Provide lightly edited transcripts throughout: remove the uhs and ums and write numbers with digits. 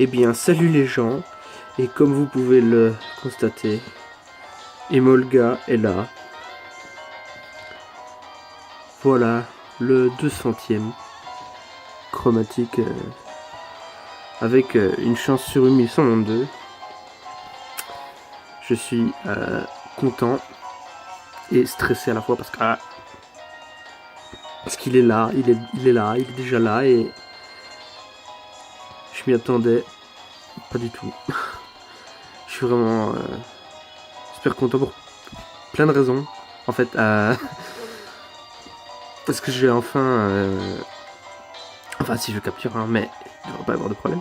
Eh bien, salut les gens, et comme vous pouvez le constater, Emolga est là. Voilà, le 200e chromatique avec une chance sur 1192. Je suis content et stressé à la fois parce qu'il est là, il est là, il est déjà là et je m'y attendais pas du tout. Je suis vraiment super content pour plein de raisons. En fait, parce que j'ai enfin... Enfin, si je capture, hein, mais il ne devrait pas y avoir de problème.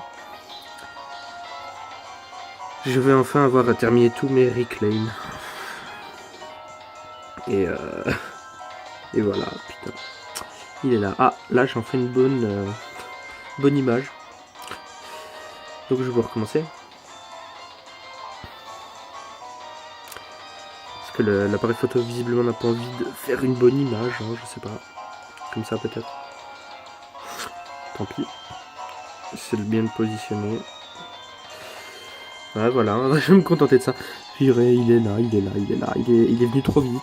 Je vais enfin avoir terminé tous mes reclaims. Et voilà, putain. Il est là. Ah, là, j'en fais une bonne image. Donc, je vais recommencer. Parce que l'appareil photo, visiblement, n'a pas envie de faire une bonne image. Hein, je sais pas. Comme ça, peut-être. Tant pis. C'est bien de positionner. Ouais, voilà. Je vais me contenter de ça. Il est là, il est venu trop vite.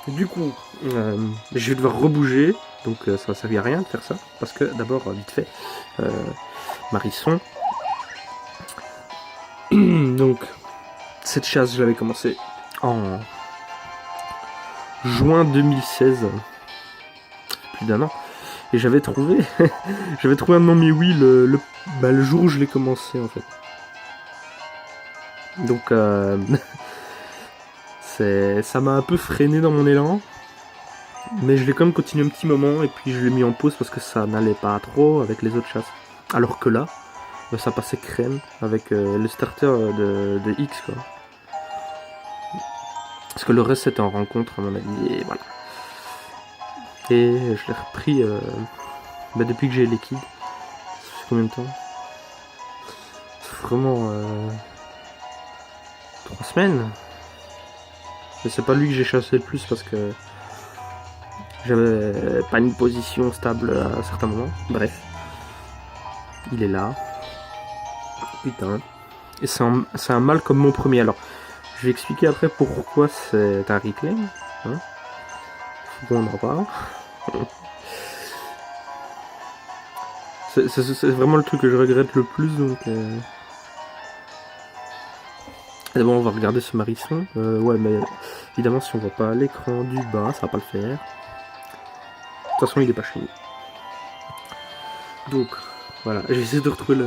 Du coup, je vais devoir rebouger, donc ça va servir à rien de faire ça, parce que d'abord, vite fait, Marisson. Donc, cette chasse, je l'avais commencé en juin 2016, plus d'un an, et j'avais trouvé, un nom, mais oui, le jour où je l'ai commencé en fait. Donc, ça m'a un peu freiné dans mon élan. Mais je l'ai quand même continué un petit moment et puis je l'ai mis en pause parce que ça n'allait pas trop avec les autres chasses. Alors que là, ça passait crème avec le starter de X quoi. Parce que le reste c'était en rencontre à mon avis et voilà. Et je l'ai repris depuis que j'ai les kids. Ça fait combien de temps? Vraiment 3 semaines. Mais c'est pas lui que j'ai chassé le plus parce que j'avais pas une position stable à certains moments. Bref. Il est là. Putain. Et c'est un mâle comme mon premier. Alors, je vais expliquer après pourquoi c'est un reclaim. Hein, faut qu'on en parle. C'est vraiment le truc que je regrette le plus. Donc, d'abord, on va regarder ce marisson. Ouais, mais évidemment, si on voit pas l'écran du bas, ça va pas le faire. De toute façon, il est pas chez nous. Donc, voilà. J'ai essayé de retrouver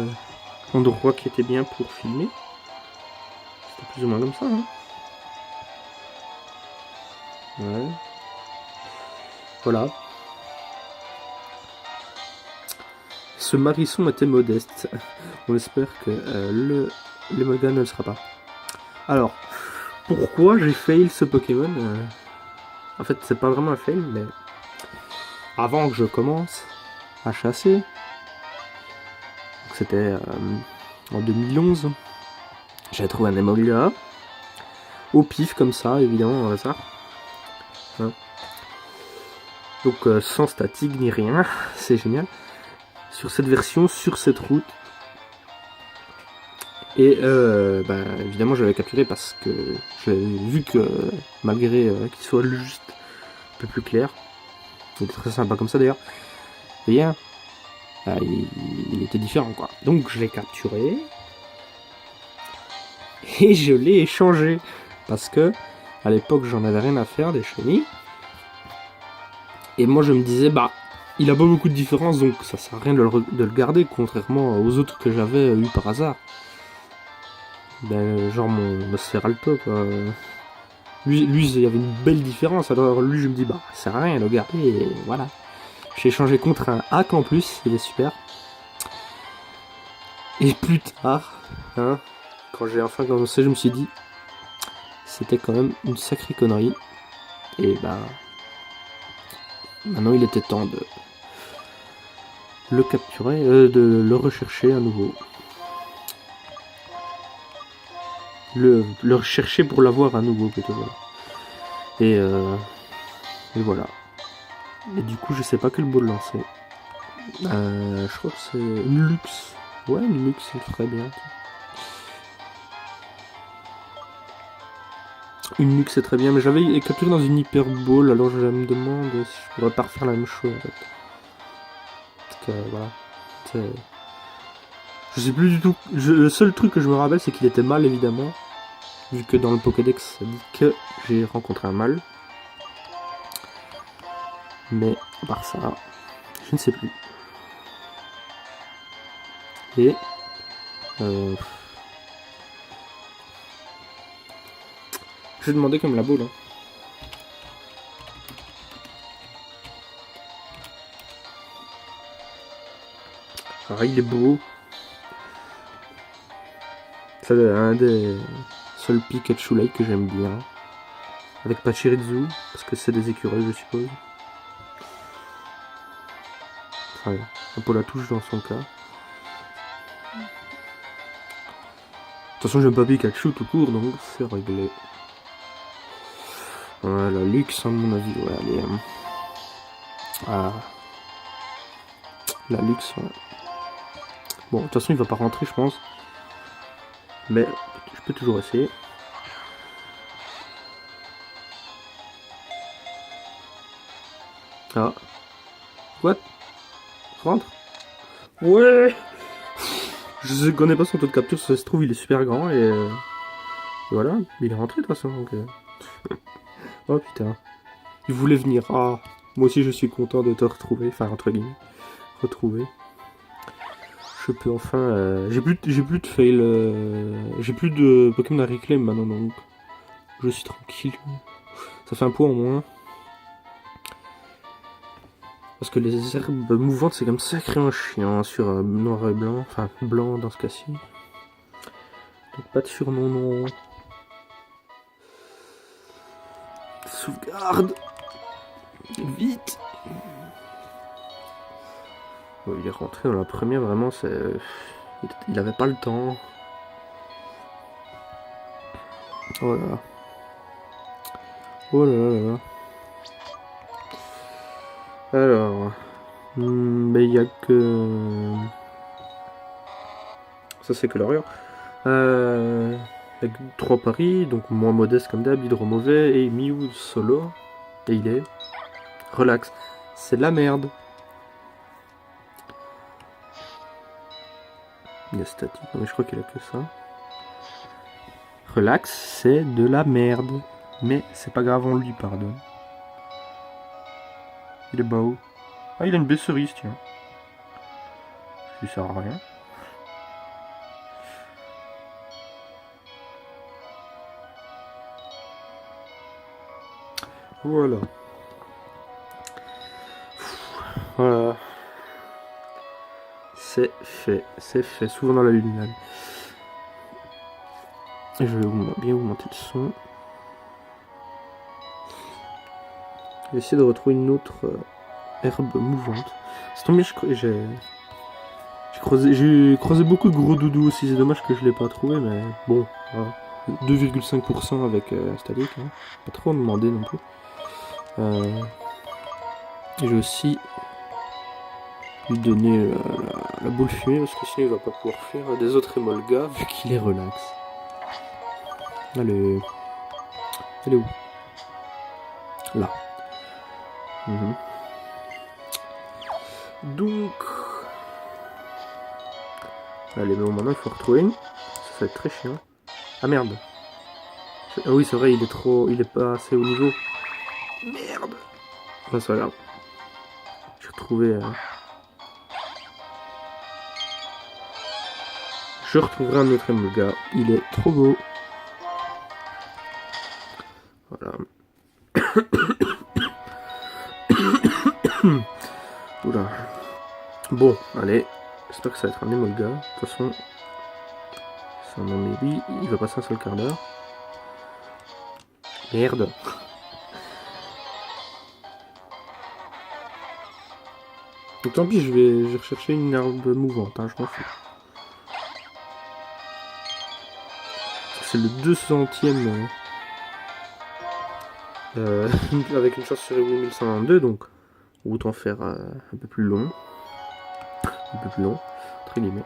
l'endroit qui était bien pour filmer. C'était plus ou moins comme ça. Hein. Ouais. Voilà. Ce marisson était modeste. On espère que l'Emolga ne le sera pas. Alors, pourquoi j'ai fail ce Pokémon En fait, c'est pas vraiment un fail, mais avant que je commence à chasser, c'était en 2011, j'avais trouvé un Emolga au pif comme ça, évidemment, au hasard. Hein. Donc sans statique ni rien, c'est génial. Sur cette version, sur cette route. Et évidemment, je l'avais capturé parce que j'avais vu que malgré qu'il soit juste un peu plus clair, il était très sympa comme ça d'ailleurs, et bien, il était différent quoi. Donc je l'ai capturé et je l'ai échangé parce que à l'époque j'en avais rien à faire des chenilles. Et moi je me disais il a pas beaucoup de différence donc ça sert à rien de le garder contrairement aux autres que j'avais eu par hasard. Genre mon Sferalto quoi. Lui il y avait une belle différence alors lui je me dis ça sert à rien de le garder et voilà. J'ai échangé contre un hack en plus, il est super. Et plus tard, hein, quand j'ai enfin commencé je me suis dit c'était quand même une sacrée connerie. Et maintenant il était temps de le capturer, de le rechercher à nouveau. Le rechercher pour l'avoir à nouveau plutôt. Voilà. Et voilà. Et du coup je sais pas quel beau lancer. Je crois que c'est une luxe. Ouais, une luxe, c'est très bien. Une luxe, c'est très bien, mais j'avais capturé dans une Hyper Ball, alors je me demande si je pourrais pas refaire la même chose en fait. Parce que voilà. Je sais plus du tout. Le seul truc que je me rappelle, c'est qu'il était mâle évidemment. Vu que dans le Pokédex, ça dit que j'ai rencontré un mâle. Mais à part ça, je ne sais plus. Et je vais demander comme la boule. Hein. Alors il est beau. C'est un des seuls Pikachu Like que j'aime bien. Avec Pachirisu, parce que c'est des écureuils, je suppose. Enfin, un peu la touche dans son cas. De toute façon, j'aime pas Pikachu tout court, donc c'est réglé. Voilà, luxe, à mon avis, ouais, allez. Ah. La luxe, ouais. Bon, de toute façon, il va pas rentrer, je pense. Mais je peux toujours essayer. Ah. What? Rentre? Ouais! Je connais pas son taux de capture, ça se trouve, il est super grand et voilà. Il est rentré de toute façon, donc. Oh putain. Il voulait venir. Ah. Moi aussi, je suis content de te retrouver. Enfin, entre guillemets. Retrouver. Je peux enfin. J'ai plus de fail. J'ai plus de Pokémon à reclaim maintenant, donc. Je suis tranquille. Ça fait un point en moins. Parce que les herbes mouvantes, c'est comme sacrément chiant sur noir et blanc. Enfin, blanc dans ce cas-ci. Donc, pas de surnom, non. Sauvegarde. Vite. Oh, il est rentré dans la première, vraiment, c'est. Il avait pas le temps. Oh là là. Oh là là là là. Alors. Il y a que. Ça, c'est que l'Orient. Avec 3 paris, donc moins modeste comme d'hab, Hydro mauvais et Mew solo. Et il est. Relax. C'est de la merde. Il est statique, mais je crois qu'il a que ça. Relax, c'est de la merde. Mais c'est pas grave, on lui pardonne. Il est beau. Ah, il a une baie cerise, tiens. Ça sert à rien. Voilà. Voilà. C'est fait. C'est fait. Souvent dans la lune là. Je vais bien augmenter le son. Je vais essayer de retrouver une autre herbe mouvante. C'est tombé, j'ai croisé beaucoup de gros doudous aussi. C'est dommage que je l'ai pas trouvé, mais bon. Voilà. 2,5% avec Stalik. Hein. Pas trop à me demander non plus. J'ai aussi lui donner la boule fumée parce que sinon il va pas pouvoir faire des autres Emolga vu qu'il est relax. Allez. Elle est où? Là. Donc. Allez, bon, maintenant il faut retrouver une. Ça va être très chiant. Ah merde. Ah oui, c'est vrai, il est trop. Il est pas assez haut niveau. Merde. Ah, c'est pas grave. J'ai retrouvé. Je retrouverai un autre Emolga. Il est trop beau. Voilà. Oula. Bon, allez. J'espère que ça va être un Emolga. De toute façon, c'est un Emolga. Il va passer un seul quart d'heure. Merde. Donc tant pis, je vais rechercher une herbe mouvante, hein, je m'en fous. C'est le 200ème avec une chance sur 8122, donc autant faire un peu plus long. Un peu plus long, entre guillemets.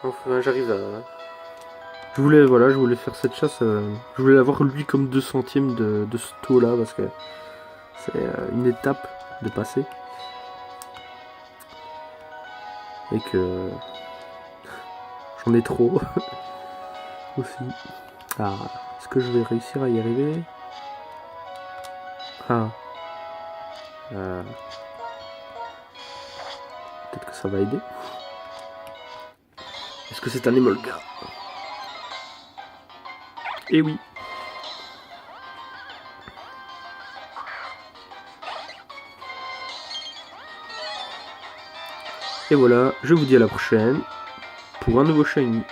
Enfin, j'arrive à... je voulais faire cette chasse. Je voulais avoir lui comme 2 centièmes de ce taux là parce que c'est une étape de passer. Et que j'en ai trop aussi. Ah, est-ce que je vais réussir à y arriver? Ah. Peut-être que ça va aider. Est-ce que c'est un Emolga? Eh oui. Et voilà, je vous dis à la prochaine pour un nouveau shiny.